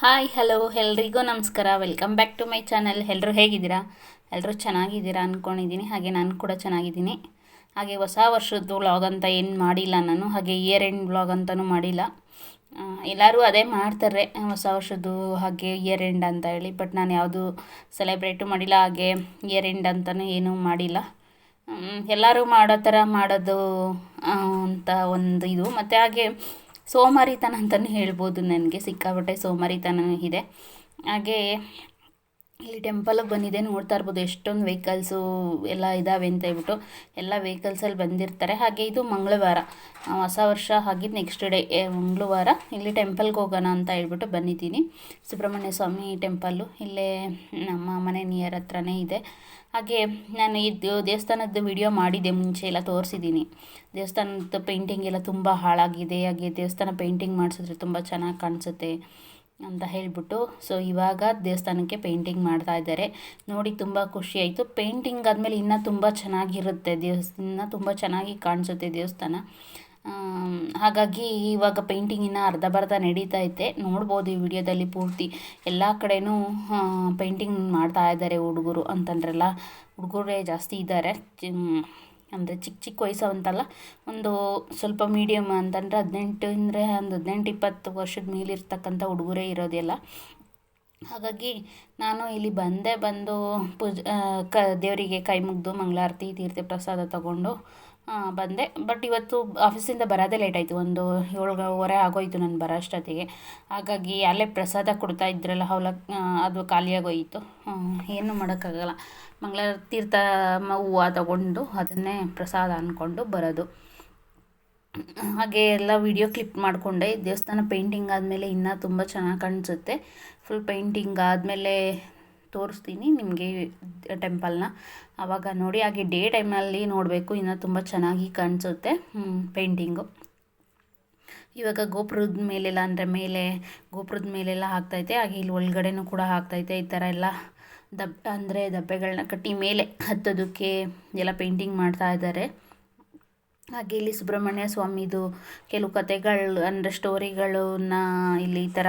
Hi hello ಎಲ್ರಿಗೂ ನಮಸ್ಕಾರ. Welcome back to my channel. ಎಲ್ಲರೂ ಹೇಗಿದ್ದೀರಾ? ಎಲ್ಲರೂ ಚೆನ್ನಾಗಿದ್ದೀರಾ ಅಂದ್ಕೊಂಡಿದ್ದೀನಿ. ಹಾಗೆ ನಾನು ಕೂಡ ಚೆನ್ನಾಗಿದ್ದೀನಿ. ಹಾಗೆ ಹೊಸ ವರ್ಷದ್ದು ವ್ಲಾಗ್ ಅಂತ ಏನು ಮಾಡಿಲ್ಲ ನಾನು. ಹಾಗೆ ಇಯರ್ ಎಂಡ್ ವ್ಲಾಗ್ ಅಂತಲೂ ಮಾಡಿಲ್ಲ. ಎಲ್ಲರೂ ಅದೇ ಮಾಡ್ತಾರೆ, ಹೊಸ ವರ್ಷದ್ದು ಹಾಗೆ ಇಯರ್ ಎಂಡ್ ಅಂತ ಹೇಳಿ. ಬಟ್ ನಾನು ಯಾವುದು ಸೆಲೆಬ್ರೇಟು ಮಾಡಿಲ್ಲ, ಹಾಗೆ ಇಯರ್ ಎಂಡ್ ಅಂತಲೂ ಏನೂ ಮಾಡಿಲ್ಲ. ಎಲ್ಲರೂ ಮಾಡೋ ಥರ ಮಾಡೋದು ಅಂತ ಒಂದು ಇದು. ಮತ್ತು ಹಾಗೆ ಸೋಮಾರಿತನ ಅಂತಲೂ ಹೇಳ್ಬೋದು. ನನಗೆ ಸಿಕ್ಕಾಪಟ್ಟೆ ಸೋಮಾರಿತನ ಇದೆ. ಹಾಗೆ ಇಲ್ಲಿ ಟೆಂಪಲಿಗೆ ಬಂದಿದೆ, ನೋಡ್ತಾ ಇರ್ಬೋದು ಎಷ್ಟೊಂದು ವೆಹಿಕಲ್ಸು ಎಲ್ಲ ಇದ್ದಾವೆ ಅಂತ ಹೇಳ್ಬಿಟ್ಟು. ಎಲ್ಲ ವೆಹಿಕಲ್ಸಲ್ಲಿ ಬಂದಿರ್ತಾರೆ. ಹಾಗೆ ಇದು ಮಂಗಳವಾರ, ಹೊಸ ವರ್ಷ ಆಗಿದ್ದು ನೆಕ್ಸ್ಟ್ ಡೇ ಮಂಗಳವಾರ ಇಲ್ಲಿ ಟೆಂಪಲ್ಗೆ ಹೋಗೋಣ ಅಂತ ಹೇಳ್ಬಿಟ್ಟು ಬಂದಿದ್ದೀನಿ. ಸುಬ್ರಹ್ಮಣ್ಯ ಸ್ವಾಮಿ ಟೆಂಪಲ್ಲು ಇಲ್ಲೇ ನಮ್ಮ ಮನೆ ನಿಯರ್ ಹತ್ರನೇ ಇದೆ. ಹಾಗೆ ನಾನು ಇದು ದೇವಸ್ಥಾನದ ವಿಡಿಯೋ ಮಾಡಿದ್ದೆ, ಮುಂಚೆ ಎಲ್ಲ ತೋರಿಸಿದ್ದೀನಿ. ದೇವಸ್ಥಾನದ ಪೇಂಟಿಂಗ್ ಎಲ್ಲ ತುಂಬ ಹಾಳಾಗಿದೆ, ಹಾಗೆ ದೇವಸ್ಥಾನ ಪೇಂಟಿಂಗ್ ಮಾಡಿಸಿದ್ರೆ ತುಂಬ ಚೆನ್ನಾಗಿ ಕಾಣಿಸುತ್ತೆ ಅಂತ ಹೇಳಿಬಿಟ್ಟು. ಸೊ ಇವಾಗ ದೇವಸ್ಥಾನಕ್ಕೆ ಪೇಂಟಿಂಗ್ ಮಾಡ್ತಾ ಇದ್ದಾರೆ. ನೋಡಿ ತುಂಬ ಖುಷಿ ಆಯಿತು. ಪೇಂಟಿಂಗ್ ಆದಮೇಲೆ ಇನ್ನೂ ತುಂಬ ಚೆನ್ನಾಗಿರುತ್ತೆ ದೇವಸ್ಥಾನ, ತುಂಬ ಚೆನ್ನಾಗಿ ಕಾಣಿಸುತ್ತೆ ದೇವಸ್ಥಾನ. ಹಾಗಾಗಿ ಇವಾಗ ಪೇಂಟಿಂಗ್ ಇನ್ನೂ ಅರ್ಧ ನಡೀತಾ ಐತೆ. ನೋಡ್ಬೋದು ಈ ವಿಡಿಯೋದಲ್ಲಿ ಪೂರ್ತಿ ಎಲ್ಲ ಕಡೆನೂ ಪೇಂಟಿಂಗ್ ಮಾಡ್ತಾ ಇದ್ದಾರೆ ಹುಡುಗರು. ಅಂತಂದ್ರಲ್ಲ, ಹುಡುಗರೇ ಜಾಸ್ತಿ ಇದ್ದಾರೆ. ಅಂದರೆ ಚಿಕ್ಕ ವಯಸ್ಸು ಅಂತಲ್ಲ, ಒಂದು ಸ್ವಲ್ಪ ಮೀಡಿಯಮ್ ಅಂತಂದರೆ 18 ಅಂದರೆ ಒಂದು 18-20 ವರ್ಷದ ಮೇಲಿರ್ತಕ್ಕಂಥ ಹುಡುಗರೇ ಇರೋದೆಲ್ಲ. ಹಾಗಾಗಿ ನಾನು ಇಲ್ಲಿ ಬಂದು ದೇವರಿಗೆ ಕೈ ಮುಗಿದು ಮಂಗಳಾರತಿ ತೀರ್ಥ ಪ್ರಸಾದ ತಗೊಂಡು ಬಂದೆ. ಬಟ್ ಇವತ್ತು ಆಫೀಸಿಂದ ಬರೋದೇ ಲೇಟ್ ಆಯಿತು, ಒಂದು 7:15 ಆಗೋಯಿತು ನಾನು ಬರೋ ಅಷ್ಟೊತ್ತಿಗೆ. ಹಾಗಾಗಿ ಅಲ್ಲೇ ಪ್ರಸಾದ ಕೊಡ್ತಾ ಇದ್ರಲ್ಲ ಅದು ಖಾಲಿಯಾಗೋಯಿತು. ಏನು ಮಾಡೋಕ್ಕಾಗಲ್ಲ, ಮಂಗಳಾರ ತೀರ್ಥ ಹೂವು ತಗೊಂಡು ಅದನ್ನೇ ಪ್ರಸಾದ ಅಂದ್ಕೊಂಡು ಬರೋದು. ಹಾಗೆ ಎಲ್ಲ ವಿಡಿಯೋ ಕ್ಲಿಪ್ ಮಾಡಿಕೊಂಡೆ. ದೇವಸ್ಥಾನ ಪೇಂಟಿಂಗ್ ಆದಮೇಲೆ ಇನ್ನೂ ತುಂಬ ಚೆನ್ನಾಗಿ ಕಾಣಿಸುತ್ತೆ. ಫುಲ್ ಪೇಂಟಿಂಗ್ ಆದಮೇಲೆ ತೋರಿಸ್ತೀನಿ ನಿಮಗೆ ಟೆಂಪಲ್ನ, ಆವಾಗ ನೋಡಿ. ಹಾಗೆ ಡೇ ಟೈಮಲ್ಲಿ ನೋಡಬೇಕು, ಇನ್ನೂ ತುಂಬ ಚೆನ್ನಾಗಿ ಕಾಣಿಸುತ್ತೆ ಪೇಂಟಿಂಗು. ಇವಾಗ ಗೋಪುರದ ಮೇಲೆಲ್ಲ ಅಂದರೆ ಗೋಪುರದ ಮೇಲೆಲ್ಲ ಹಾಕ್ತೈತೆ. ಹಾಗೆ ಇಲ್ಲಿ ಒಳಗಡೆನೂ ಕೂಡ ಹಾಕ್ತೈತೆ. ಈ ಥರ ಎಲ್ಲ ದಬ್ಬೆಗಳನ್ನ ಕಟ್ಟಿ ಮೇಲೆ ಹತ್ತೋದಕ್ಕೆ ಎಲ್ಲ ಪೇಂಟಿಂಗ್ ಮಾಡ್ತಾ ಇದ್ದಾರೆ. ಹಾಗೆ ಇಲ್ಲಿ ಸುಬ್ರಹ್ಮಣ್ಯ ಸ್ವಾಮಿದು ಕೆಲವು ಕತೆಗಳು ಅಂದರೆ ಸ್ಟೋರಿಗಳನ್ನ ಇಲ್ಲಿ ಈ ಥರ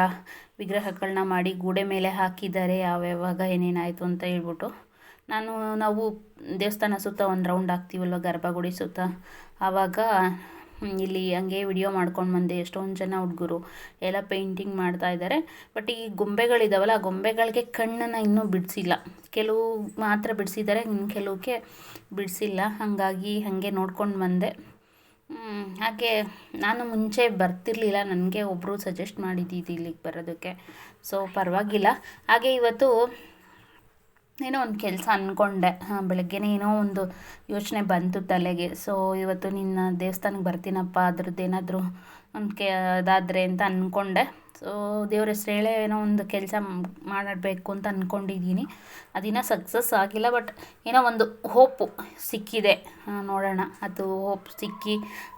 ವಿಗ್ರಹಗಳನ್ನ ಮಾಡಿ ಗೋಡೆ ಮೇಲೆ ಹಾಕಿದ್ದಾರೆ, ಯಾವ್ಯಾವಾಗ ಏನೇನಾಯಿತು ಅಂತ ಹೇಳ್ಬಿಟ್ಟು. ನಾವು ದೇವಸ್ಥಾನ ಸುತ್ತ ಒಂದು ರೌಂಡ್ ಹಾಕ್ತೀವಲ್ವ, ಗರ್ಭಗುಡಿ ಸುತ್ತ, ಆವಾಗ ಇಲ್ಲಿ ಹಂಗೆ ವಿಡಿಯೋ ಮಾಡ್ಕೊಂಡು ಬಂದೆ. ಎಷ್ಟೊಂದು ಜನ ಹುಡುಗರು ಎಲ್ಲ ಪೇಂಟಿಂಗ್ ಮಾಡ್ತಾ ಇದ್ದಾರೆ. ಬಟ್ ಈ ಗೊಂಬೆಗಳಿದಾವಲ್ಲ, ಆ ಗೊಂಬೆಗಳಿಗೆ ಕಣ್ಣನ್ನು ಇನ್ನೂ ಬಿಡಿಸಿಲ್ಲ. ಕೆಲವು ಮಾತ್ರ ಬಿಡಿಸಿದ್ದಾರೆ, ಇನ್ನು ಕೆಲವಕ್ಕೆ ಬಿಡಿಸಿಲ್ಲ. ಹಾಗಾಗಿ ಹಾಗೆ ನೋಡ್ಕೊಂಡು ಬಂದೆ. ಹಾಗೆ ನಾನು ಮುಂಚೆ ಬರ್ತಿರ್ಲಿಲ್ಲ, ನನಗೆ ಒಬ್ಬರು ಸಜೆಸ್ಟ್ ಮಾಡಿದ್ದಿದ್ದು ಇಲ್ಲಿಗೆ ಬರೋದಕ್ಕೆ. ಸೊ ಪರವಾಗಿಲ್ಲ. ಹಾಗೆ ಇವತ್ತು ಏನೋ ಒಂದು ಕೆಲಸ ಅಂದ್ಕೊಂಡೆ, ಬೆಳಗ್ಗೆನೇ ಏನೋ ಒಂದು ಯೋಚನೆ ಬಂತು ತಲೆಗೆ. ಸೊ ಇವತ್ತು ನಿನ್ನ ದೇವಸ್ಥಾನಕ್ಕೆ ಬರ್ತೀನಪ್ಪ, ಅದ್ರದ್ದು ಏನಾದರೂ ಒಂದು ಅದಾದರೆ ಅಂತ ಅಂದ್ಕೊಂಡೆ. ಸೊ ದೇವ್ರ ಹೆಸ್ರು ಹೇಳೇ ಏನೋ ಒಂದು ಕೆಲಸ ಮಾಡಬೇಕು ಅಂತ ಅಂದ್ಕೊಂಡಿದ್ದೀನಿ. ಅದಿನ್ನೂ ಸಕ್ಸಸ್ ಆಗಿಲ್ಲ, ಬಟ್ ಏನೋ ಒಂದು ಹೋಪು ಸಿಕ್ಕಿದೆ. ನೋಡೋಣ, ಅದು ಹೋಪ್ ಸಿಕ್ಕಿ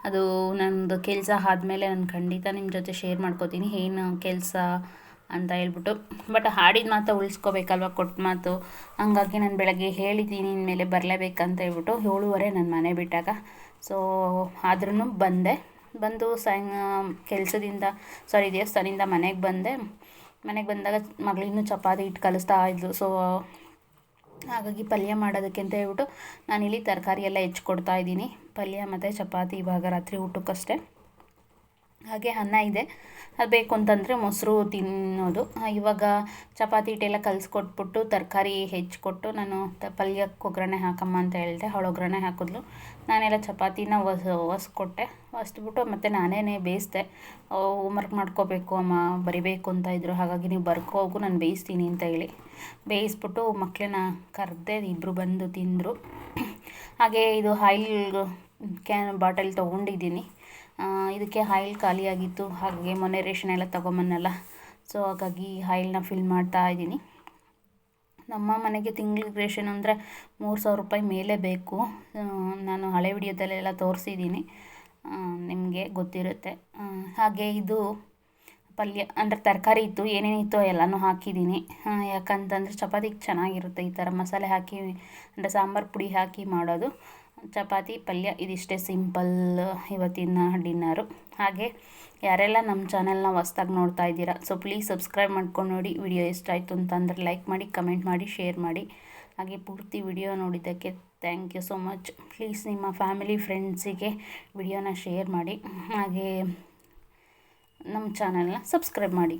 ಅದು ನನ್ನದು ಕೆಲಸ ಆದಮೇಲೆ ನಾನು ಖಂಡಿತ ನಿಮ್ಮ ಜೊತೆ ಶೇರ್ ಮಾಡ್ಕೋತೀನಿ ಏನು ಕೆಲಸ ಅಂತ ಹೇಳ್ಬಿಟ್ಟು. ಬಟ್ ಹಾಡಿದ ಮಾತು ಉಳಿಸ್ಕೋಬೇಕಲ್ವ, ಕೊಟ್ಟ ಮಾತು. ಹಂಗಾಗಿ ನಾನು ಬೆಳಗ್ಗೆ ಹೇಳಿದ್ದೀನಿ ಇನ್ಮೇಲೆ ಬರಲೇಬೇಕಂತ ಹೇಳ್ಬಿಟ್ಟು. 7:15 ನನ್ನ ಮನೆ ಬಿಟ್ಟಾಗ. ಸೊ ಆದ್ರೂ ಬಂದು ದೇವಸ್ಥಾನದಿಂದ ಮನೆಗೆ ಬಂದೆ. ಮನೆಗೆ ಬಂದಾಗ ಮಗಳಿನ್ನೂ ಚಪಾತಿ ಹಿಟ್ಟು ಕಲಿಸ್ತಾ ಇದ್ಲು. ಸೊ ಹಾಗಾಗಿ ಪಲ್ಯ ಮಾಡೋದಕ್ಕೆ ಅಂತ ಹೇಳ್ಬಿಟ್ಟು ನಾನಿಲ್ಲಿ ತರಕಾರಿ ಎಲ್ಲ ಹೆಚ್ಚಿಕೊಡ್ತಾ ಇದ್ದೀನಿ. ಪಲ್ಯ ಮತ್ತು ಚಪಾತಿ ಇವಾಗ ರಾತ್ರಿ ಊಟಕ್ಕಷ್ಟೇ. ಹಾಗೆ ಅನ್ನ ಇದೆ, ಅದು ಬೇಕು ಅಂತಂದರೆ ಮೊಸರು ತಿನ್ನೋದು. ಇವಾಗ ಚಪಾತಿ ಹಿಟ್ಟೆಲ್ಲ ಕಲಿಸ್ಕೊಟ್ಬಿಟ್ಟು ತರಕಾರಿ ಹೆಚ್ಚಿಕೊಟ್ಟು ನಾನು ಪಲ್ಯಕ್ಕೆ ಒಗ್ಗರಣೆ ಹಾಕಮ್ಮ ಅಂತ ಹೇಳಿದೆ. ಅವಳು ಒಗ್ಗರಣೆ ಹಾಕಿದ್ಲು. ನಾನೆಲ್ಲ ಚಪಾತಿನ ಒಸ್ಕೊಟ್ಟೆ. ಒಸ್ಬಿಟ್ಟು ಮತ್ತು ನಾನೇ ಬೇಯಿಸ್ದೆ. ಹೋಮ್ವರ್ಕ್ ಮಾಡ್ಕೋಬೇಕು ಅಮ್ಮ, ಬರಿಬೇಕು ಅಂತ ಇದ್ದರು. ಹಾಗಾಗಿ ನೀವು ಬರ್ಕೋಗು, ನಾನು ಬೇಯಿಸ್ತೀನಿ ಅಂತ ಹೇಳಿ ಬೇಯಿಸ್ಬಿಟ್ಟು ಮಕ್ಕಳನ್ನ ಕರೆದೆ. ಇಬ್ಬರು ಬಂದು ತಿಂದರು. ಹಾಗೆ ಇದು ಆಯಿಲ್ ಬಾಟಲ್ ತೊಗೊಂಡಿದ್ದೀನಿ. ಇದಕ್ಕೆ ಆಯಿಲ್ ಖಾಲಿಯಾಗಿತ್ತು. ಹಾಗೆ ಮೊನ್ನೆ ರೇಷನ್ ಎಲ್ಲ ತೊಗೊಂಬನ್ನಲ್ಲ, ಸೊ ಹಾಗಾಗಿ ಆಯಿಲ್ನ ಫಿಲ್ ಮಾಡ್ತಾ ಇದ್ದೀನಿ. ನಮ್ಮ ಮನೆಗೆ ತಿಂಗಳಿಗೆ ರೇಷನ್ ಅಂದರೆ 3,000 ರೂಪಾಯಿ ಮೇಲೆ ಬೇಕು. ನಾನು ಹಳೆ ವಿಡಿಯೋದಲ್ಲೆಲ್ಲ ತೋರಿಸಿದ್ದೀನಿ, ನಿಮಗೆ ಗೊತ್ತಿರುತ್ತೆ. ಹಾಗೆ ಇದು ಪಲ್ಯ ಅಂದರೆ ತರಕಾರಿ ಇತ್ತು, ಏನೇನಿತ್ತು ಎಲ್ಲನೂ ಹಾಕಿದ್ದೀನಿ. ಯಾಕಂತಂದರೆ ಚಪಾತಿಗೆ ಚೆನ್ನಾಗಿರುತ್ತೆ ಈ ಥರ ಮಸಾಲೆ ಹಾಕಿ ಅಂದರೆ ಸಾಂಬಾರು ಪುಡಿ ಹಾಕಿ ಮಾಡೋದು. ಚಪಾತಿ ಪಲ್ಯ ಇದಿಷ್ಟೇ ಸಿಂಪಲ್ ಇವತ್ತಿನ ಡಿನ್ನರು. ಹಾಗೆ ಯಾರೆಲ್ಲ ನಮ್ಮ ಚಾನೆಲ್ನ ಹೊಸ್ದಾಗಿ ನೋಡ್ತಾ ಇದ್ದೀರಾ, ಸೊ ಪ್ಲೀಸ್ ಸಬ್ಸ್ಕ್ರೈಬ್ ಮಾಡ್ಕೊಂಡು ನೋಡಿ. ವಿಡಿಯೋ ಇಷ್ಟ ಆಯಿತು ಅಂತಂದರೆ ಲೈಕ್ ಮಾಡಿ, ಕಮೆಂಟ್ ಮಾಡಿ, ಶೇರ್ ಮಾಡಿ. ಹಾಗೆ ಪೂರ್ತಿ ವಿಡಿಯೋ ನೋಡಿದ್ದಕ್ಕೆ thank you so much. Please ನಿಮ್ಮ ಫ್ಯಾಮಿಲಿ ಫ್ರೆಂಡ್ಸಿಗೆ ವಿಡಿಯೋನ ಶೇರ್ ಮಾಡಿ. ಹಾಗೆ ನಮ್ಮ ಚಾನೆಲ್ನ ಸಬ್ಸ್ಕ್ರೈಬ್ ಮಾಡಿ.